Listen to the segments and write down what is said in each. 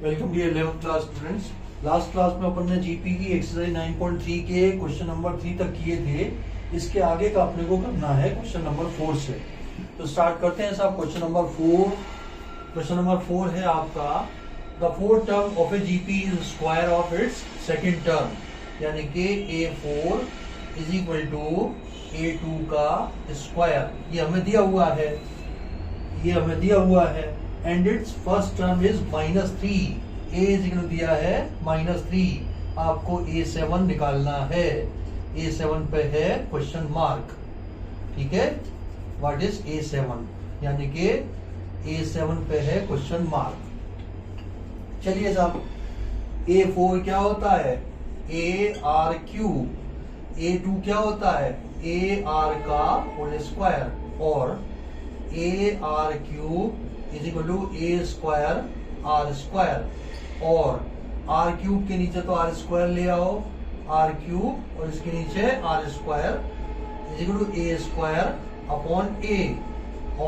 Welcome dear 11th class students. Last class में अपन ने जीपी की एक्सरसाइज 9.3 के क्वेश्चन नंबर 3 तक किए थे। इसके आगे का अपने को करना है क्वेश्चन नंबर 4 से। तो स्टार्ट करते हैं साहब। Question number 4। क्वेश्चन नंबर 4 है आपका the fourth term of a GP is square of its second term, यानी कि A4 is equal to A2 का स्क्वायर। ये हमें दिया हुआ है and it's first term is -3। A is equal दिया है -3। आपको A7 निकालना है। A7 पे है क्वेश्चन मार्क। ठीक है, व्हाट इज A7, यानी कि A7 पे है क्वेश्चन मार्क। चलिए साहब, A4 क्या होता है AR3, A2 क्या होता है AR का होल स्क्वायर और AR3 is equal to A square R square, और R क्यूब के नीचे तो R स्क्वायर ले आओ, R क्यूब और इसके नीचे R square is equal to A square upon A,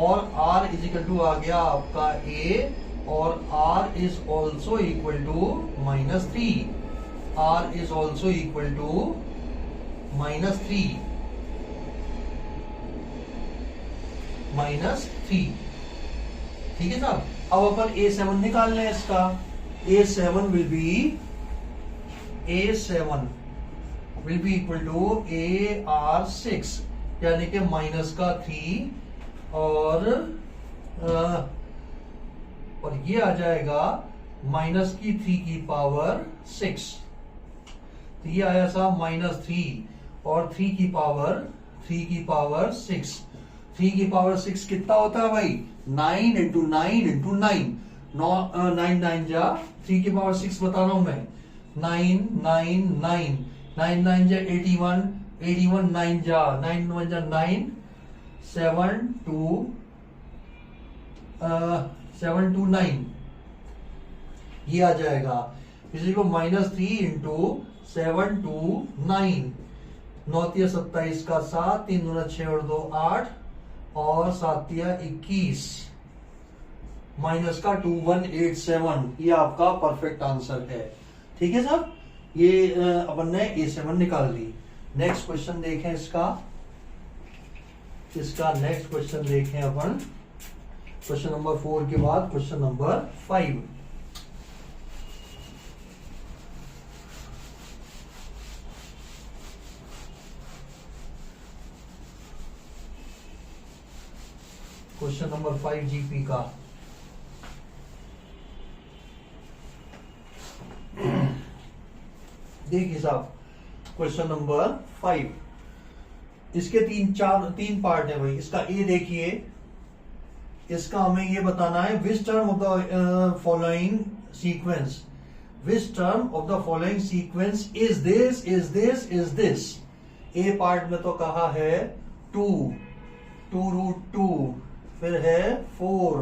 और R इज इक्वल टू आ गया आपका A, और R is also equal to -3। R is also equal to -3। ठीक है साहब। अब अपन A7 निकाल लें इसका। A7 will be equal to AR6, यानी कि -3 और ये आ जाएगा -3 तो ये आया साहब -3 और 3 की पावर 6। 3 की पावर 6 कितना होता है भाई 9 इंटू 9 इंटू 9। 9 9 जा 3 की पावर 6 बता रहा हूं मैं। 9 9 9 9 9 जा 81 81 9 जा 9 1 जा 9 7 2 9 ये आ जाएगा। इसी को -3 इंटू 7 2 9। 9 3 27 का 7, 3 2 6 और 2 8 और 7 21 माइनस का 2187। ये आपका परफेक्ट आंसर है। ठीक है साहब, ये अपन ने A7 निकाल ली। नेक्स्ट क्वेश्चन देखें इसका नेक्स्ट क्वेश्चन देखें अपन। क्वेश्चन नंबर 4 के बाद question number 5। Question number 5 GP का। देखिए साहब, क्वेश्चन नंबर 5, इसके तीन पार्ट है भाई। इसका ए देखिए, इसका हमें ये बताना है which term of the following sequence is this. A part में तो कहा है 2√2, फिर है 4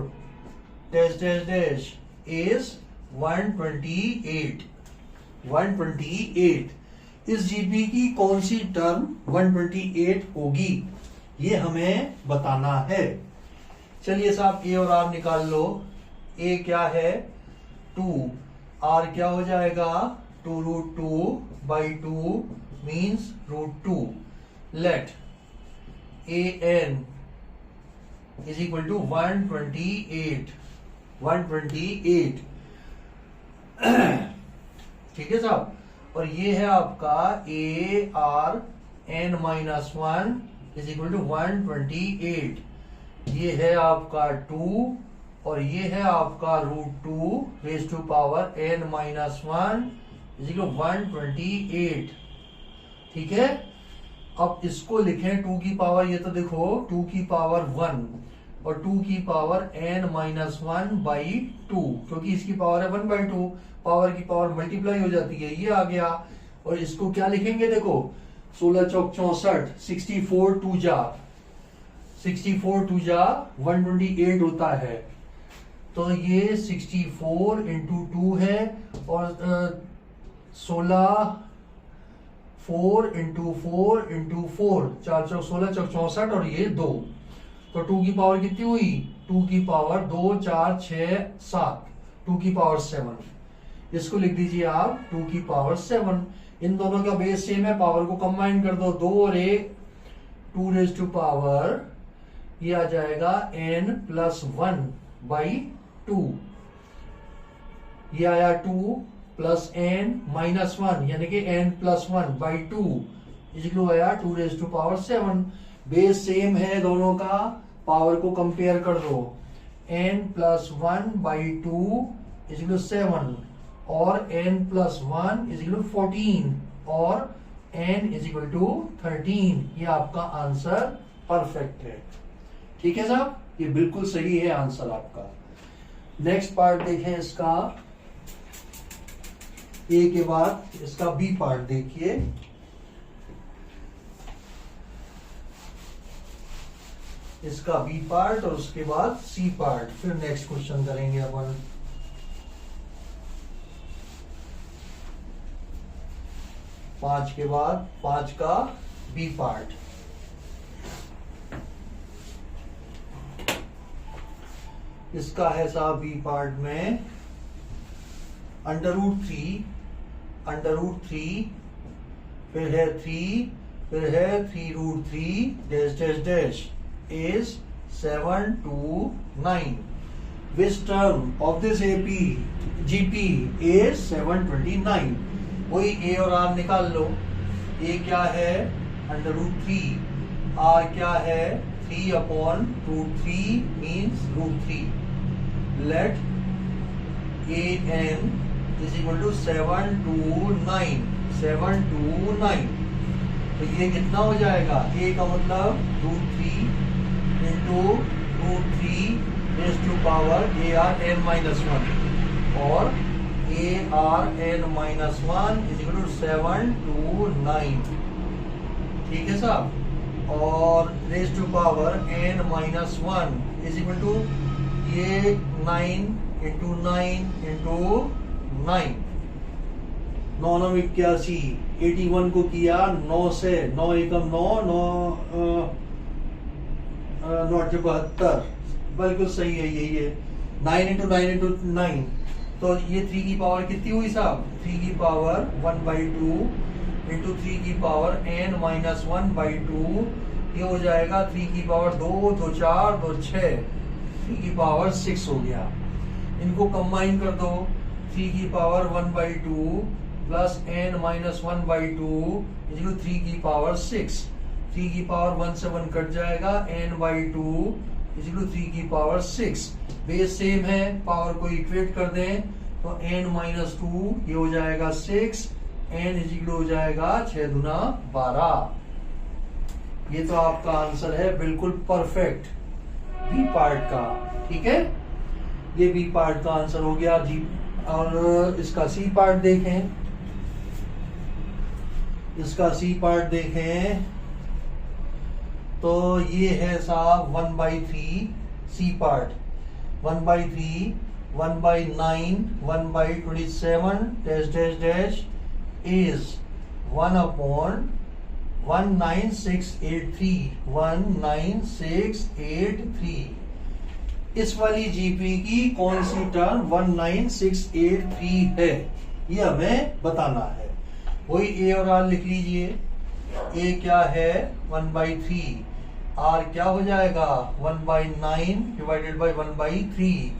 डैश डैश डैश इज 128। इस जीपी की कौन सी टर्म 128 होगी, ये हमें बताना है। चलिए साहब, ए और आर निकाल लो। ए क्या है 2, आर क्या हो जाएगा 2√2/2 means √2। Let an is equal to 128। ठीक है साहब, और ये है आपका ARn-1 इज इक्वल टू 128। ये है आपका 2 और ये है आपका √2 raise to power n-1 is equal to 128। ठीक है, अब इसको लिखें 2 की पावर, ये तो देखो 2 की पावर 1 और 2 की पावर n-1/2, क्योंकि इसकी पावर है 1/2। पावर की पावर मल्टीप्लाई हो जाती है, ये आ गया। और इसको क्या लिखेंगे देखो 16 चौक 64, 64 2 जा 128 होता है। तो ये 64 इंटू 2 है और 16 4 इंटू 4 इंटू 4 4 चौक 16 चौक 64 और ये 2। तो 2 की पावर कितनी हुई 2 की पावर 2 4 6 7 2 की पावर 7। इसको लिख दीजिए आप 2 की पावर 7। इन दोनों का बेस सेम है, पावर को कंबाइन कर दो, 2 और 1 2 रेज टू पावर, ये आ जाएगा n+1/2। ये आया 2 + n-1 यानी कि n+1/2 इजकल आया 2 raise to power 7। Base same है दोनों का, पावर को कंपेयर कर दो, n+1/2 इजकल 7 और n+1 इजकल 14 और n इजकल टू 13। ये आपका आंसर परफेक्ट है। ठीक है साहब, ये बिल्कुल सही है आंसर आपका। नेक्स्ट पार्ट देखें इसका, ए के बाद इसका बी पार्ट देखिए। इसका बी पार्ट और उसके बाद सी पार्ट, फिर नेक्स्ट क्वेश्चन करेंगे अपन। पांच के बाद 5 का बी पार्ट। इसका है साहब बी पार्ट में √3, फिर है 3, फिर है 3√3 dash dash dash is 7 to 9. Which term of this GP is 729? वही a और r निकाल लो। a क्या है √3, r क्या है 3/√3 means √3. Let an is equal to 7 to 9, 7 to 9। तो ये कितना हो जाएगा, a का मतलब √3 into √3 raised to power ARn-1 और ARn-1 is equal to 7 to 9। ठीक है साहब, और raise to power n-1 is equal to ये 9 into 9 into 9, 9×9 = 81 को किया 9 से, 9 एकम 9, 9 72, बिल्कुल सही है, यही है। 9 into 9 into 9, तो ये 3 की पावर कितनी हुई साहब, 3 की पावर 1/2 into 3 की पावर n-1/2, ये हो जाएगा 3 की पावर 2, 2 4, 2 6, 3 की पावर 6 हो गया। इनको कंबाइन कर दो, 3 की पावर 1/2 प्लस n-1/2 इजकल 3 की पावर 6, 3 की पावर 1 से 1 कट जाएगा, n/2 इजकल 3 की पावर 6। बेस सेम है, पावर को इक्वेट कर दें तो n-2 ये हो जाएगा 6, n इजकल हो जाएगा 6 दूना 12। ये तो आपका आंसर है बिल्कुल परफेक्ट बी पार्ट का। ठीक है, ये बी पार्ट का आंसर हो गया जी। और इसका सी पार्ट देखें, इसका सी पार्ट देखें तो ये है साहब 1/3 C part, 1/3, 1/9, 1/27 dash dash dash is 1/19683, 19683। इस वाली जीपी की कौन सी टर्म 19683 है, ये हमें बताना है। वही ए और आर लिख लीजिए। ए क्या है 1/3, आर क्या हो जाएगा 1/9 डिवाइडेड बाई 1/3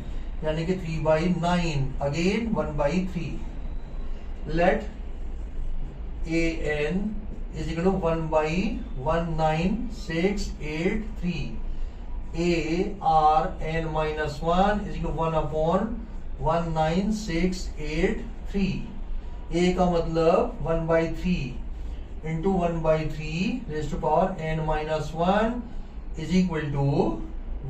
यानी कि 3/9, again 1/3। Let an is equal to 1/19683, ARn-1 is equal to 1/19683। a का मतलब 1/3 into 1/3 raised to power n-1 is equal to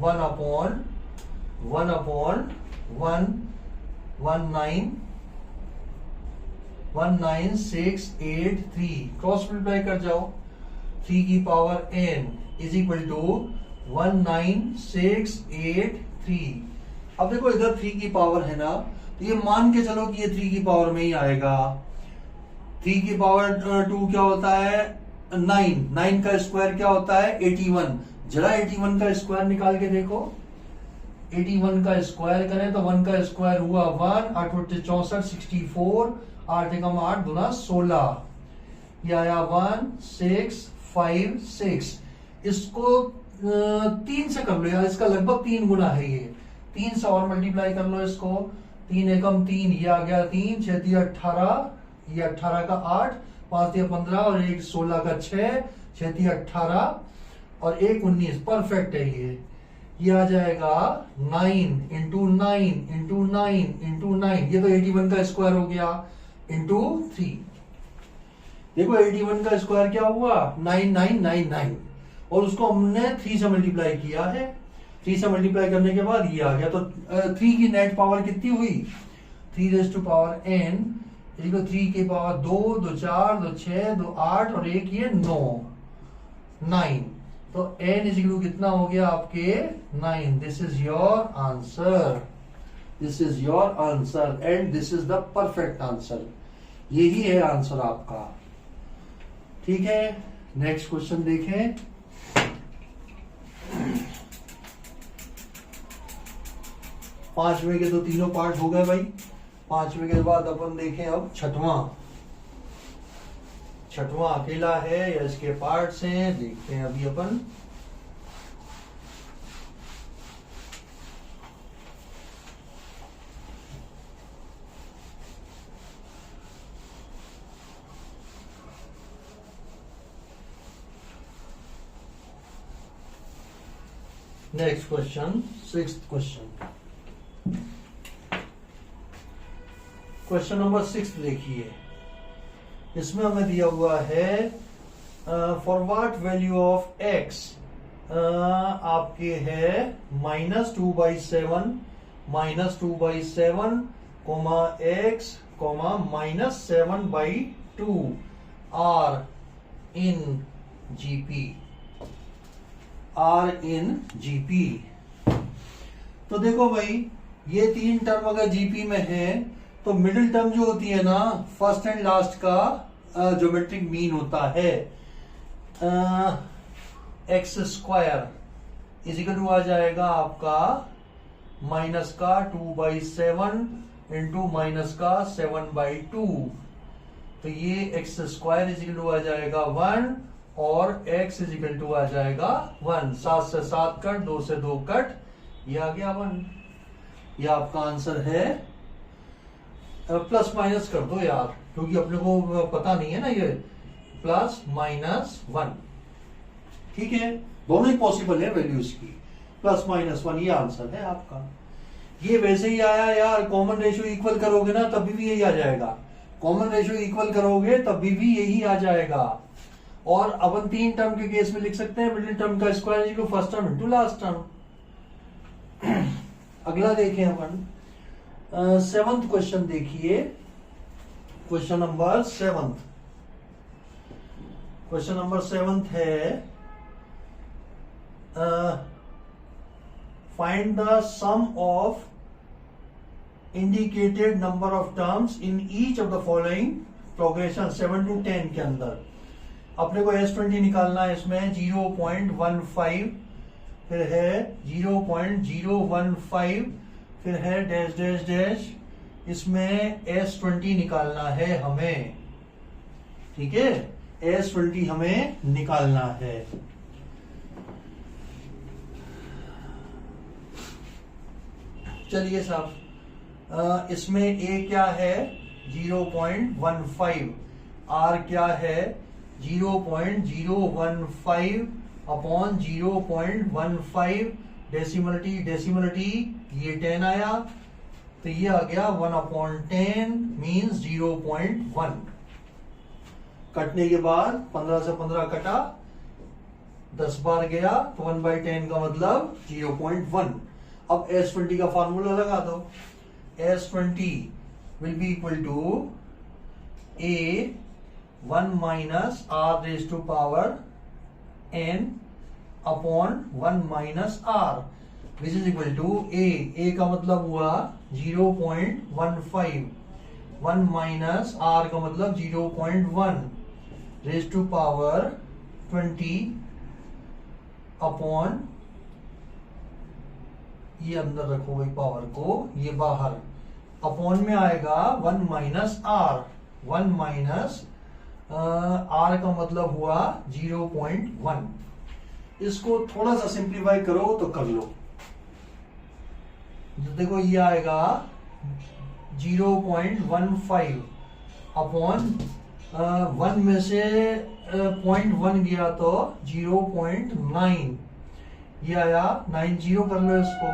1/19683। Cross multiply कर जाओ, 3 की power n is equal to 19683। अब देखो इधर 3 की पावर है ना, तो ये मान के चलो कि ये 3 की पावर में ही आएगा। 3 की पावर 2 क्या होता है 9, 9 का स्क्वायर क्या होता है 81। जरा 81 का स्क्वायर निकाल के देखो, 81 का स्क्वायर करें तो 1 का स्क्वायर हुआ 1, 8 बट्टे 64, 64, 8 एकम 8 गुना 16, ये आया 1 6 5 6। इसको 3 से कर लो यार, इसका लगभग 3 गुना है ये, 3 से और मल्टीप्लाई कर लो इसको, 3 एकम 3, ये आ गया 3, 6 दिया 18, ये 18 का 8, 5 दिया 15 और 1 16 का 6, 6 दिया 18 और 1 19, परफेक्ट है ये आ जाएगा 9 इंटू 9 इंटू 9 इंटू 9, ये तो 81 का स्क्वायर हो गया इंटू 3। देखो 81 का स्क्वायर क्या हुआ 9999 और उसको हमने 3 से मल्टीप्लाई किया है, 3 से मल्टीप्लाई करने के बाद ये आ गया, तो 3 की नेट पावर कितनी हुई 3 रेज़ टू पावर n, 3 की पावर 2 2 4 2 6 2 8 और 1 ये 9, तो n इज इक्वल टू कितना हो गया आपके 9। This is your answer, this is your answer and this is the perfect answer, यही है आंसर आपका। ठीक है, नेक्स्ट क्वेश्चन देखें। पांचवें के तो तीनों पार्ट हो गए भाई, पांचवें के बाद अपन देखें अब छठवां अकेला है या इसके पार्ट्स हैं, देखते हैं अभी अपन। Next question, sixth question, question number 6 देखिए, इसमें हमें दिया हुआ है for what value of x आपके है -2/7 -2/7 comma x comma -7/2 r in GP. तो देखो भाई ये 3 टर्म अगर जीपी में है तो मिडिल टर्म जो होती है ना, फर्स्ट एंड लास्ट का ज्योमेट्रिक मीन होता है x square is equal to आ जाएगा आपका माइनस का 2/7 इंटू माइनस का 7/2, तो ये x square is equal to आ जाएगा 1 और x इज इक्वल टू आ जाएगा 1, 7 से 7 कट, 2 से 2 कट, ये आ गया 1। ये आपका आंसर है। प्लस माइनस कर दो यार, क्योंकि अपने को पता नहीं है ना, ये +-1, ठीक है, दोनों ही पॉसिबल है वैल्यूज की, +-1, ये आंसर है आपका। ये वैसे ही आया यार, कॉमन रेशियो इक्वल करोगे ना तभी भी यही आ जाएगा, कॉमन रेशियो इक्वल करोगे तभी भी यही आ जाएगा। और अपन 3 टर्म के केस में लिख सकते हैं, मिडिल टर्म का square is equal to first term into last term. अगला देखें अपन 7th क्वेश्चन देखिए, question number 7th, question number 7th है find the sum of indicated number of terms in each of the following progression 7 to 10 के अंदर। अपने को S20 निकालना है, इसमें 0.15, फिर है 0.015, फिर है डैश डैश डैश, इसमें S20 निकालना है हमें, ठीक है, S20 हमें निकालना है। चलिए साहब, इसमें A क्या है 0.15, R क्या है 0.015 अपॉन 0.15, डेसिमलिटी ये 10 आया, तो ये आ गया 1/10 मीन्स 0.1। कटने के बाद 15 से 15 कटा, 10 बार गया तो 1/10 का मतलब 0.1। अब S20 का फॉर्मूला लगा दो, S20 will be equal to A 1 minus r raised to power n upon 1 minus r which is equal to A का मतलब हुआ 0.15, 1 minus r का मतलब 0.1 raised to power 20 upon ये अंदर रखो भाई पावर को, ये बाहर, अपॉन में आएगा 1 माइनस आर। 1 माइनस आर का मतलब हुआ 0.1। इसको थोड़ा सा सिंप्लीफाई करो तो कर लो। देखो ये आएगा 0.15 अपॉन 1 में से 0.1 गया तो 0.9, ये आया 90 कर लो इसको।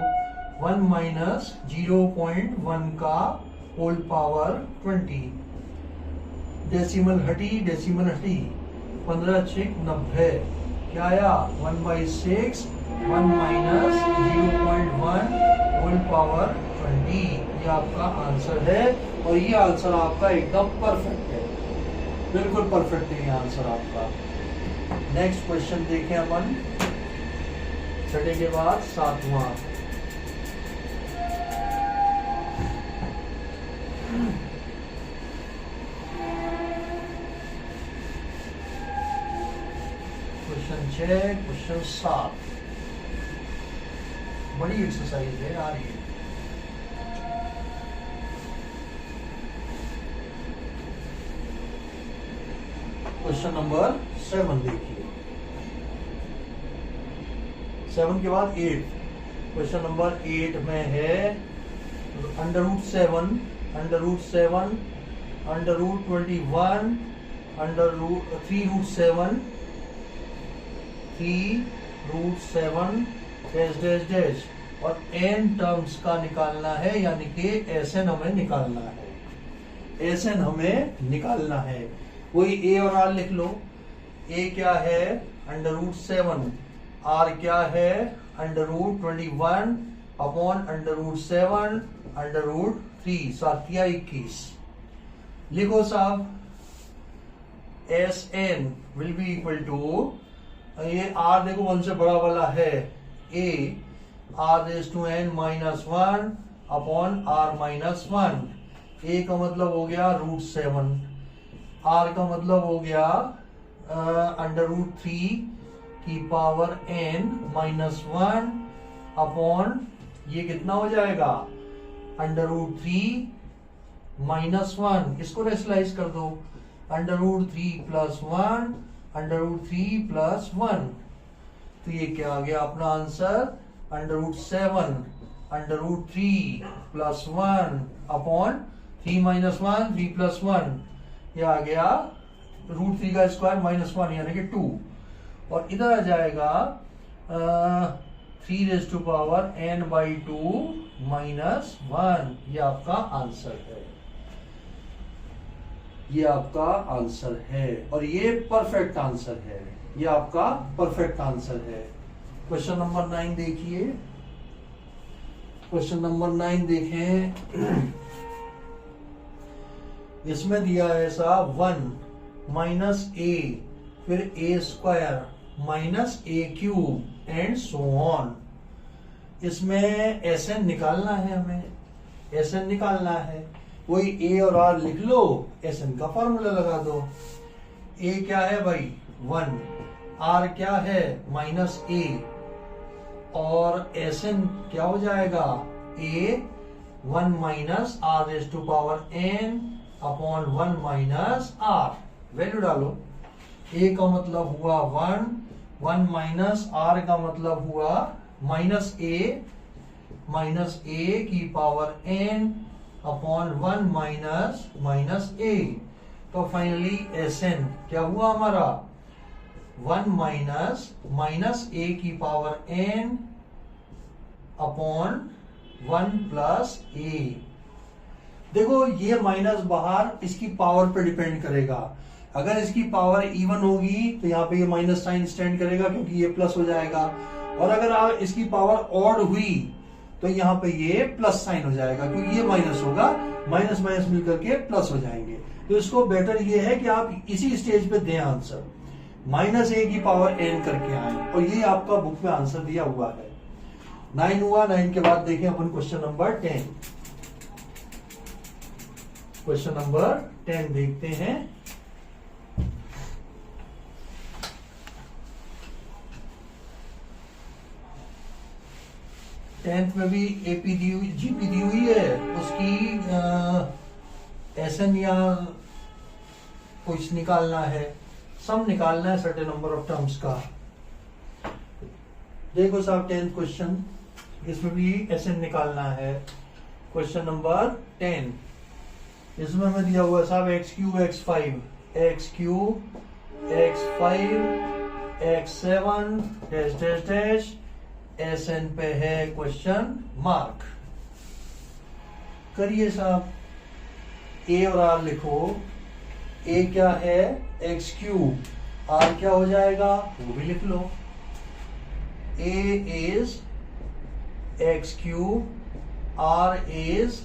1 माइनस 0.1 का होल पावर 20, डेसिमल हटी, डेसिमल हटी, 15 6 90, क्या आया 1/6। 1 माइनस 0.1 होल पावर 20, ये आपका आंसर है। और ये आंसर आपका एकदम परफेक्ट है, बिल्कुल परफेक्ट है ये आंसर आपका। नेक्स्ट क्वेश्चन देखें अपन, छठे के बाद सातवां। क्वेश्चन 6, क्वेश्चन 7, बड़ी एक्सरसाइज है आ रही है। क्वेश्चन नंबर 7 देखिए, 7 के बाद 8। क्वेश्चन नंबर 8 में है √7, √7, √21, √3√7, 3√7 डैश डैश डैश, और n टर्म्स का निकालना है, यानी कि SN हमें निकालना है। SN हमें निकालना है। कोई a और r लिख लो। a क्या है √7, r क्या है √21 अपॉन √7 √3, 7 या 21। लिखो साहब, SN will be equal to, ये r देखो 1 से बड़ा वाला है, a r⁻n -1 upon r-1। a का मतलब हो गया √7, r का मतलब हो गया √3 की पावर n -1 अपॉन, ये कितना हो जाएगा √3 -1, इसको रेशनलाइज कर दो, √3 + 1 √3 + 1, तो ये क्या आ गया अपना आंसर √7 √3 + 1 अपॉन 3 - 1 3 + 1, ये आ गया √3 का स्क्वायर -1 यानी कि 2, और इधर आ जाएगा 3⁻n/2 -1, ये आपका आंसर है, ये आपका आंसर है, और ये परफेक्ट आंसर है, ये आपका परफेक्ट आंसर है। क्वेश्चन नंबर 9 देखिए, क्वेश्चन नंबर 9 देखें। इसमें दिया है ऐसा 1 -a, फिर a² -a³ and so on. इसमें SN निकालना है, हमें SN निकालना है। कोई a और r लिख लो, SN का फॉर्मूला लगा दो। a क्या है भाई 1, r क्या है -a, और SN क्या हो जाएगा a 1 minus r⁻n upon 1 minus r। Value डालो, a का मतलब हुआ 1, 1 माइनस r का मतलब हुआ -a की power n upon 1 minus a। तो फाइनली SN क्या हुआ हमारा 1 माइनस a की पावर n अपॉन 1 + a। देखो ये माइनस बाहर इसकी पावर पे डिपेंड करेगा। अगर इसकी पावर इवन होगी तो यहाँ पे ये माइनस साइन स्टैंड करेगा, क्योंकि ये प्लस हो जाएगा, और अगर इसकी पावर ऑड हुई तो यहाँ पे ये प्लस साइन हो जाएगा, क्योंकि ये माइनस होगा, माइनस माइनस मिलकर के प्लस हो जाएंगे। तो इसको बेटर ये है कि आप इसी स्टेज पे दें आंसर, -a की पावर n करके आए, और ये आपका बुक में आंसर दिया हुआ है। 9 हुआ। 9 के बाद देखें अपन क्वेश्चन नंबर 10। क्वेश्चन नंबर 10 देखते हैं। 10th में भी एपी दी हुई, जीपी दी हुई है, उसकी एसएन या कुछ निकालना है, सम निकालना है सर्टेन नंबर ऑफ टर्म्स का। देखो साहब 10th क्वेश्चन, इसमें भी एसएन निकालना है। क्वेश्चन नंबर 10, इसमें हमें दिया हुआ साहब x3 x5 x7 dash dash dash SN पे है क्वेश्चन मार्क। करिए साहब, ए और आर लिखो। ए क्या है x3, आर क्या हो जाएगा वो भी लिख लो। A is x3, R is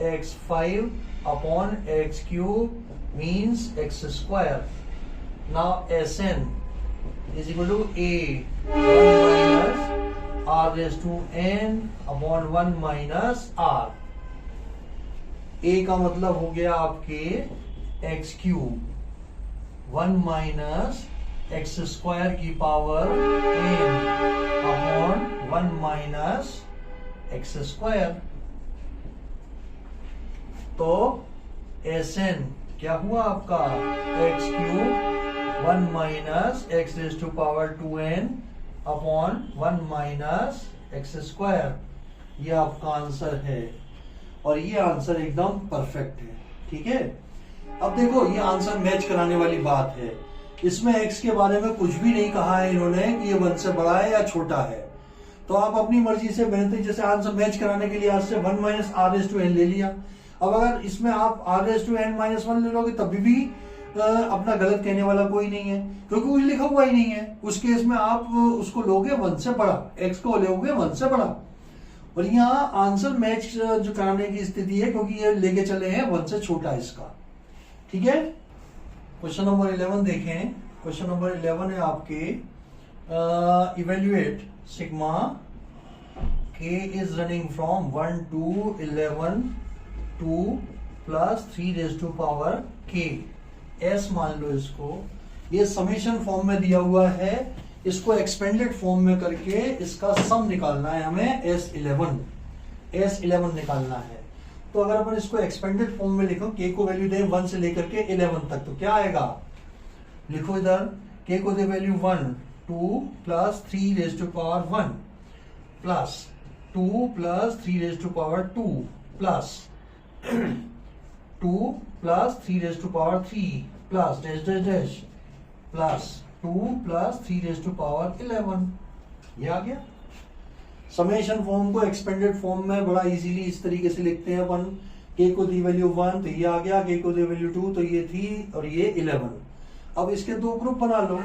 x5 upon x3 means x square. Now Sn is equal to A 1 minus R raised to n upon 1 minus R. A का मतलब हो गया आपके x3 1 minus एक्स स्क्वायर की power n upon 1 minus x square. तो Sn क्या हुआ आपका x3 1 minus x raise to power 2n upon 1 minus x square. ये आपका आंसर है और ये आंसर एकदम परफेक्ट है। ठीक है, अब देखो ये आंसर मैच कराने वाली बात है। इसमें x के बारे में कुछ भी नहीं कहा है इन्होंने कि ये 1 से बड़ा है या छोटा है, तो आप अपनी मर्जी से बेहतर, जैसे आंसर मैच कराने के लिए आज से 1 minus r raise to n ले लिया। अब अगर इसमें आप r raise to n minus 1 ले लोगे तभी भी अपना गलत कहने वाला कोई नहीं है, क्योंकि कुछ लिखा हुआ ही नहीं है। उस केस में आप उसको लोगे 1 से बड़ा, x को लोगे 1 से बड़ा। और यहाँ आंसर मैच जो कराने की स्थिति है, क्योंकि ये लेके चले हैं 1 से छोटा इसका। ठीक है, क्वेश्चन नंबर 11 देखें। क्वेश्चन नंबर 11 है आपके evaluate sigma k is running from 1 to 11 2 plus 3 raise to power k s मान लो इसको। ये समेशन फॉर्म में दिया हुआ है, इसको एक्सपेंडेड फॉर्म में करके इसका सम निकालना है हमें S11 निकालना है। तो अगर अपन इसको एक्सपेंडेड फॉर्म में लिखो, k को वैल्यू दे 1 से लेकर के 11 तक, तो क्या आएगा लिखो इधर। k को दे value 1 2 plus 3 raise to power 1 plus 2 plus 3 raise to power 2 plus 2 plus 3 raise to power 3 plus dash dash dash plus 2 plus 3 raise to power 11। ये आ गया। समेशन फॉर्म को एक्सपेंडेड फॉर्म में बड़ा इजीली इस तरीके से लिखते हैं अपन। k को दी वैल्यू 1 तो ये आ गया, k को दी वैल्यू 2 तो ये 3 और ये 11। अब इसके दो ग्रुप बना लो।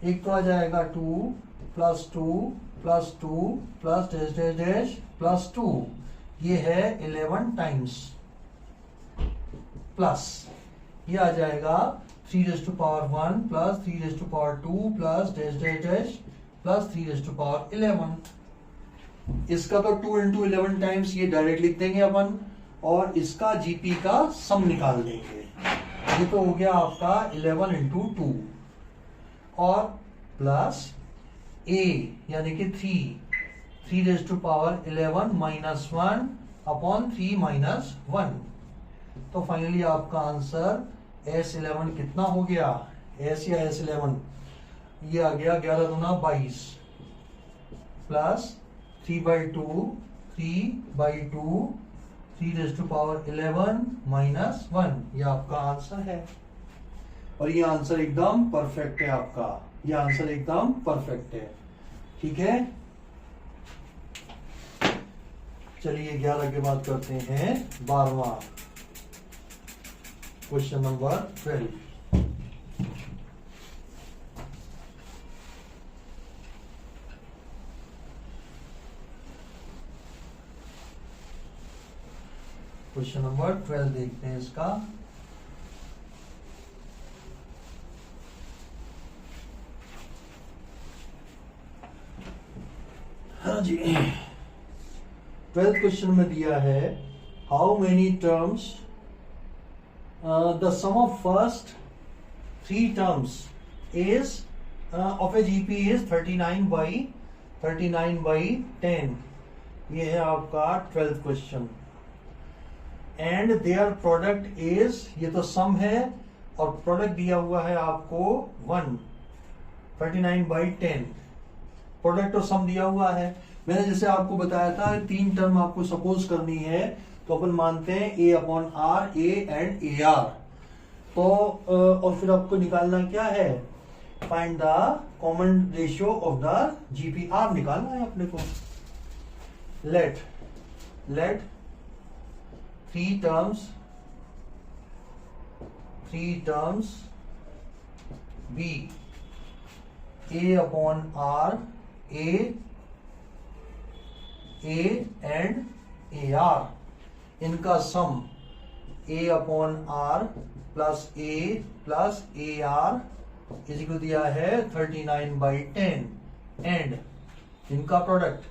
एक तो आ जाएगा 2 plus 2 plus 2 plus dash dash dash plus 2, ये है 11 टाइम्स, प्लस ये आ जाएगा 3 raise to power 1 plus 3 raise to power 2 plus dash dash dash plus 3 raise to power 11। इसका तो 2 इंटू 11 टाइम्स ये डायरेक्ट लिख देंगे अपन, और इसका जीपी का सम निकाल देंगे। ये तो हो गया आपका 11 इंटू 2 और प्लस a यानी कि 3 raise to power 11 minus 1 upon 3 minus 1। तो फाइनली आपका आंसर S11 कितना हो गया, S या S11, ये आ गया 11 दूना 22 plus 3/2 3 raise to power 11 minus 1। ये आपका आंसर है और ये आंसर एकदम परफेक्ट है आपका। ये आंसर एकदम परफेक्ट है। ठीक है, चलिए 11 के बाद करते हैं 12वां क्वेश्चन नंबर 12। क्वेश्चन नंबर 12 देखते हैं इसका। हाँ जी, 12th क्वेश्चन में दिया है how many terms the sum of first 3 terms is of a GP is 39/3 39/10, ये है आपका 12th question. And their product is, ये तो सम है और प्रोडक्ट दिया हुआ है आपको 1, 39/10, प्रोडक्ट और सम दिया हुआ है। मैंने जैसे आपको बताया था 3 टर्म आपको सपोज करनी है, तो अपन मानते हैं A upon r, A and a r. तो और फिर आपको निकालना क्या है, find the common ratio of the GPR निकालना है अपने को। Let 3 terms be A upon r, A and a r, इनका sum A upon r plus a r is equal दिया है 39/10, एंड इनका product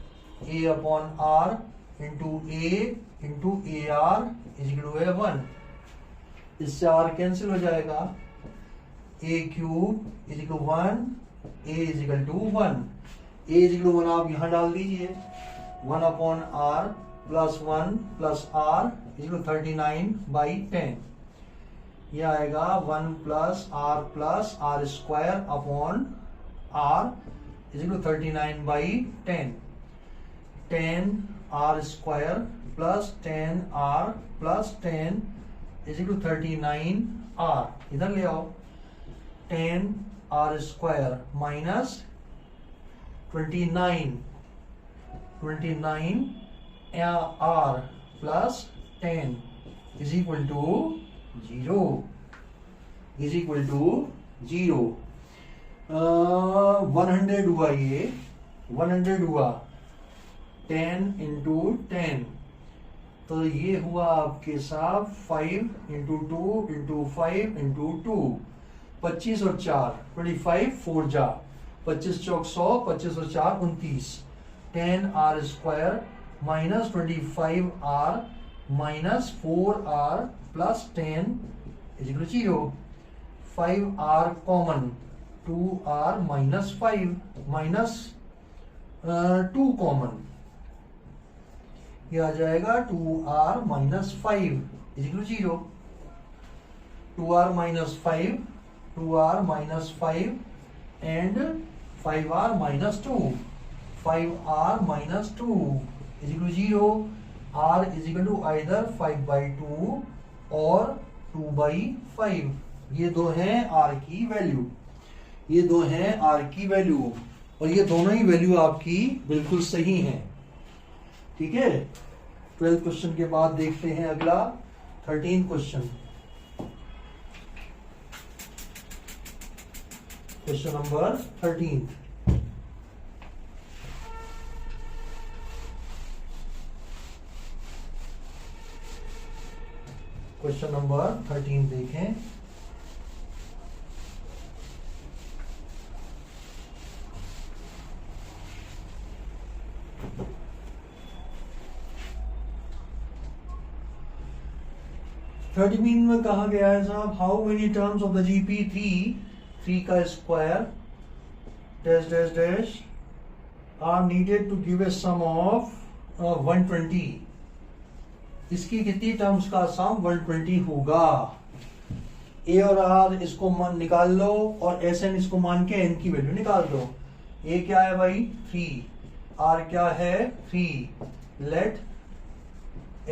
A upon r into a r is equal है 1। इससे आर कैंसिल हो जाएगा, A cube is equal 1, A is equal to 1, A is equal 1 आप यहां डाल दीजिए, 1 upon r plus 1 plus r is equal 39/10। यह आएगा 1 plus r square upon r is equal 39/10। 10 r square plus 10 r plus 10 is equal 39 r. इधर ले आओ, 10 r square minus 29 r plus 10 is equal to 0, is equal to 0। 100 हुआ, ये 100 हुआ 10 into 10, तो ये हुआ आपके साथ 5 इंटू 2 इंटू 5 इंटू 2, 25 और 4 25, 4 जा 25 चौक 100, 25 और 4 29, 10 r square minus 25 r minus 4 r plus 10 is equal 0। 5 r common, 2 r minus 5 minus 2 common, ये आ जाएगा 2 r minus 5 is equal 0। 2 r minus 5, 2 r minus 5 and 5 r minus 2, 5 r minus 2 is equal 0। R is equal to either 5/2 और 2/5। ये दो हैं are की value, ये दो हैं आर की वैल्यू, और ये दोनों ही वैल्यू आपकी बिल्कुल सही हैं। ठीक है, 12th क्वेश्चन के बाद देखते हैं अगला 13th question. Question number 13। Question number 13 देखें। थर्टीन में कहा गया है साहब, how many terms of the GP 3 का square dash dash dash are needed to give a sum of 120। इसकी कितनी टर्म्स का सम 120 होगा। ए और आर इसको निकाल लो और एस एन इसको मान के एन की वैल्यू निकाल दो। ए क्या है भाई 3, आर क्या है 3, let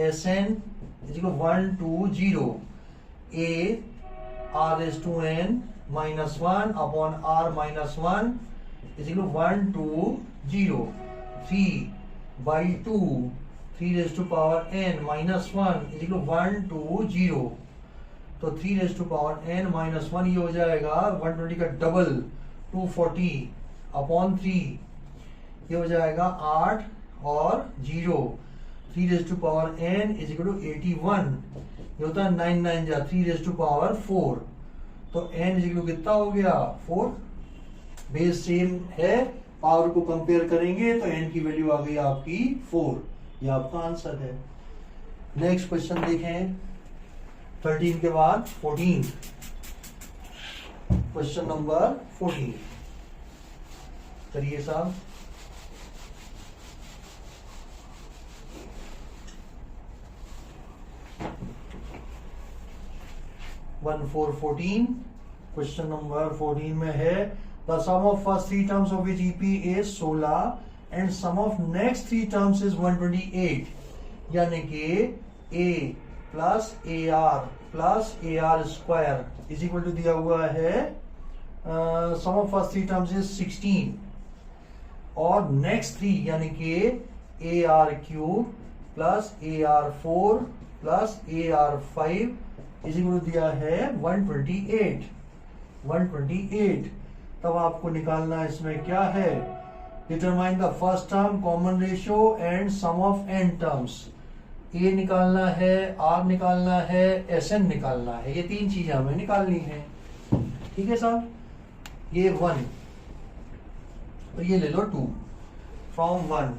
s n is equal 1 to 0, a r raised to n minus 1 upon r minus 1 is equal to 1 to 0, 3/2, 3 raised to power n minus 1 is equal to 1 to 0, तो 3 raised to power n minus 1 ये हो जाएगा 120 का double 240 upon 3, ये हो जाएगा 8 और 0, 3 raised to power n is equal to 81, ये होता है 9 9 जा 3 raised to power 4, तो n is equal to कितना हो गया 4। बेस सेम है, पावर को कंपेयर करेंगे तो n की वैल्यू आ गई आपकी 4, ये आपका आंसर है। नेक्स्ट क्वेश्चन देखें 13 के बाद 14, क्वेश्चन नंबर 14 करिए साहब। 1 4 14। क्वेश्चन नंबर 14 में है the sum of first three terms of which EP is 16 and sum of next three terms is 128, यानी कि a plus a r square is equal to दिया हुआ है sum of first three terms is 16 और next three यानी कि a r cube plus a r 4 plus a r 5 is equal to दिया है 128। तब आपको निकालना है इसमें क्या है, determine the first term common ratio and sum of n terms. A निकालना है, आर निकालना है, एस एन निकालना है, ये तीन चीजें हमें निकालनी है। ठीक है साहब, ये 1 और ये ले लो 2। फ्रॉम 1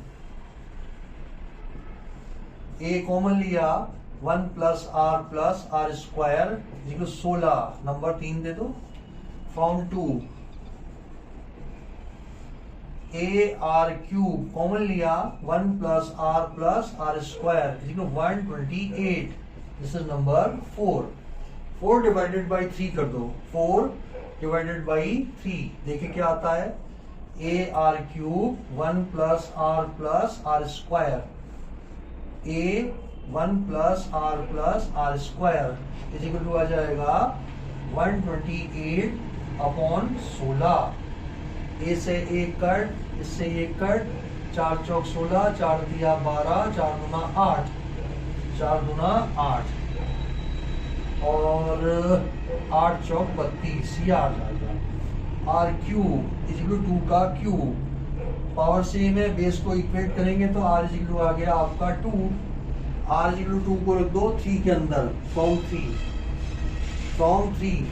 ए कॉमन लिया 1 plus r square equal 16, number 3 दे दो। From 2 a r cube common लिया 1 plus r square equal 128, this is number 4। 4 divided by 3 कर दो, 4 डिवाइडेड बाई 3 देखिए क्या आता है, a r cube 1 plus r square, a 1 plus r square is equal to आ जाएगा 128 अपॉन 16। ए से एक कट, इससे एक कट, 4 चौक 16, 4 दिया 12, 4 दूना 8, 4 दूना 8 और 8 चौक 32, ये आ जाएगा। R cube is equal to 2 का क्यूब, पावर सेम है, बेस को इक्वेट करेंगे तो आर इज इक्वल टू आ गया आपका 2। आर इज इक्वल टू 2 को रख दो 3 के अंदर, from 3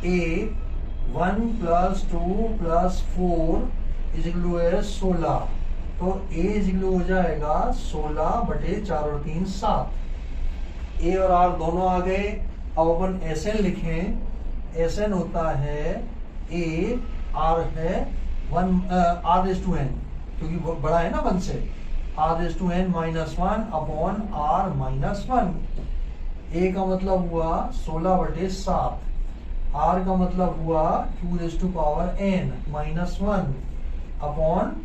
a 1 plus 2 plus 4 is equal to है 16, तो ए इज इक्वल हो जाएगा 16 बटे 4 और 3 7। ए और आर दोनों आ गए। अब अपन एस एन लिखें, एस एन होता है ए, आर है 1 आर रेज टू एन, क्योंकि बड़ा है ना 1 से, r raise to n -1 upon r -1। A का मतलब हुआ 16 बटे 7, आर का मतलब हुआ q raise to power n -1 upon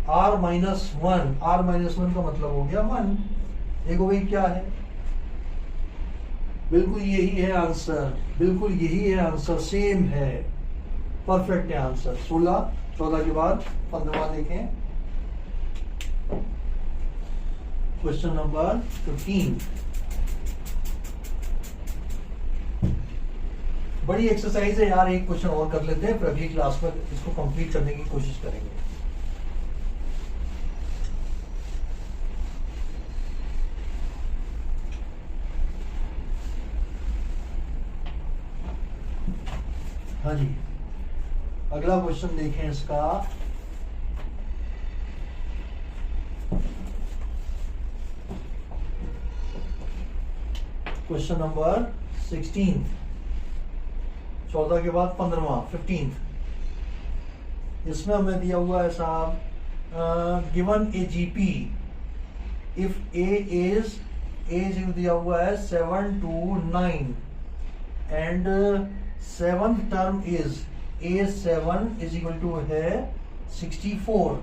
r -1 का मतलब हो गया 1। देखो भाई क्या है, बिल्कुल यही है आंसर, बिल्कुल यही है आंसर, सेम है, परफेक्ट है आंसर। 16 14 के बाद 15वां देखें, क्वेश्चन नंबर 15। बड़ी एक्सरसाइज है यार, एक क्वेश्चन और कर लेते हैं, फिर अगली क्लास में इसको कंप्लीट करने की कोशिश करेंगे। हाँ जी, अगला क्वेश्चन देखें इसका। क्वेश्चन नंबर 16, 14 के बाद 15वां 15। इसमें हमें दिया हुआ है साहब, given a GP if as दिया हुआ है 7 to 9 and 7th term is A7 is equal to है 64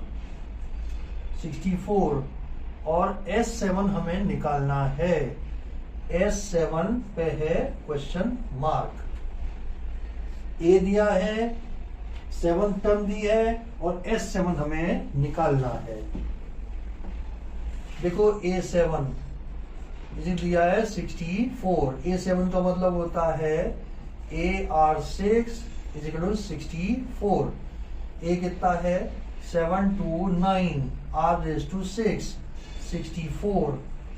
और S7 हमें निकालना है। S7 पे है क्वेश्चन मार्क। ए दिया है, 7th टर्म दी है और S7 हमें निकालना है। देखो A7 इसे दिया है 64, A7 का मतलब होता है AR6 इज इक्वल टू 64। ए कितना है 7 to 9, R रेज टू 6 64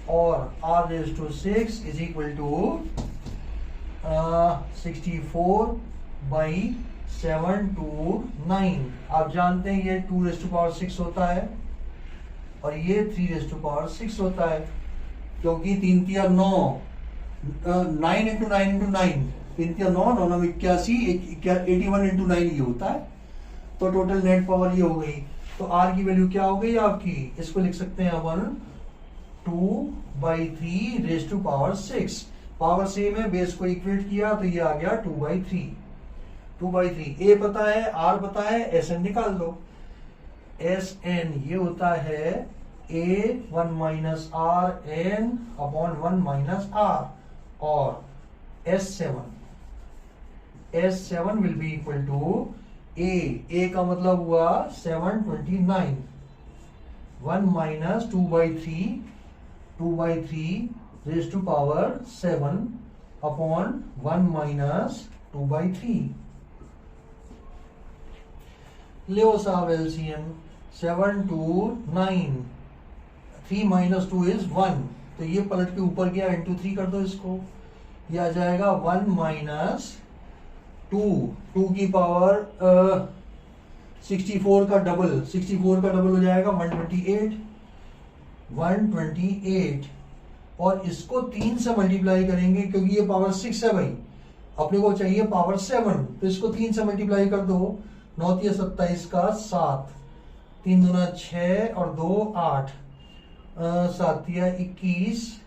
और R raise to 6 is equal to 64 by 7 to 9। आप जानते हैं ये 2 रेज टू पावर 6 होता है और ये 3 रेज टू पावर 6 होता है, क्योंकि 3 तिया 9, 9 इंटू 9 इंटू 9, 3 तिया 9, 9 9 81, 81 इंटू 9 ये होता है। तो टोटल नेट पावर ये हो गई। तो आर की वैल्यू क्या हो गई आपकी, इसको लिख सकते हैं अपन 2/3 raise to power 6। Power same है, बेस को इक्वेट किया तो ये आ गया 2/3। 2/3 ए पता है, आर पता है, एस एन निकाल दो। एस एन ये होता है a 1 minus r n upon 1 minus r, और S7 will be equal to a का मतलब हुआ 729। 1 minus 2/3 raise to power 7 upon 1 minus 2/3। ले साहब एलसीएम। 7 2 9, 3 माइनस 2 इज 1, तो ये पलट के ऊपर गया, इंटू 3 कर दो इसको, ये आ जाएगा 1 माइनस 2 की पावर 64 का डबल, 64 का डबल हो जाएगा 128, और इसको 3 से मल्टीप्लाई करेंगे क्योंकि ये पावर 6 है भाई, अपने को चाहिए पावर 7, तो इसको 3 से मल्टीप्लाई कर दो। 9 3 27 का 7, 3 दूना 6 और 2 8, 7 21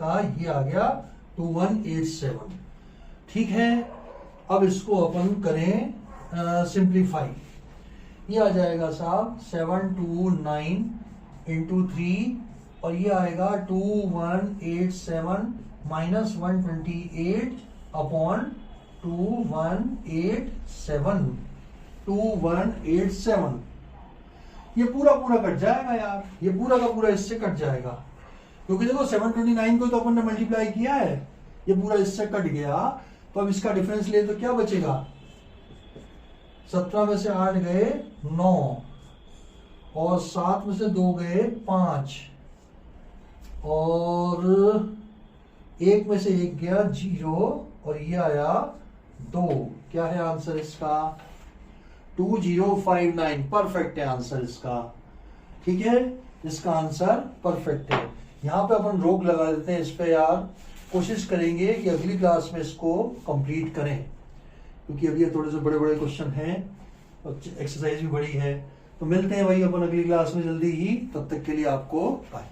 का ये आ गया 2187। ठीक है, अब इसको अपन करें सिंप्लीफाई। ये आ जाएगा साहब 729 इंटू 3, और ये आएगा 2187 माइनस 128 अपॉन 2187। ये पूरा कट जाएगा यार, ये पूरा का पूरा इससे कट जाएगा, क्योंकि देखो 729 को तो अपन ने मल्टीप्लाई किया है, ये पूरा इससे कट गया, तो अब इसका डिफरेंस ले तो क्या बचेगा, 17 में से 8 गए 9, और 7 में से 2 गए 5, और 1 में से 1 गया 0, और ये आया 2। क्या है आंसर इसका? 2059। परफेक्ट है आंसर इसका। ठीक है, इसका आंसर परफेक्ट है। यहां पे अपन रोक लगा देते हैं इस पे यार, कोशिश करेंगे कि अगली क्लास में इसको कंप्लीट करें, क्योंकि अभी ये थोड़े से बड़े बड़े क्वेश्चन हैं और एक्सरसाइज भी बड़ी है। तो मिलते हैं भाई अपन अगली क्लास में जल्दी ही, तब तक के लिए आपको बाय।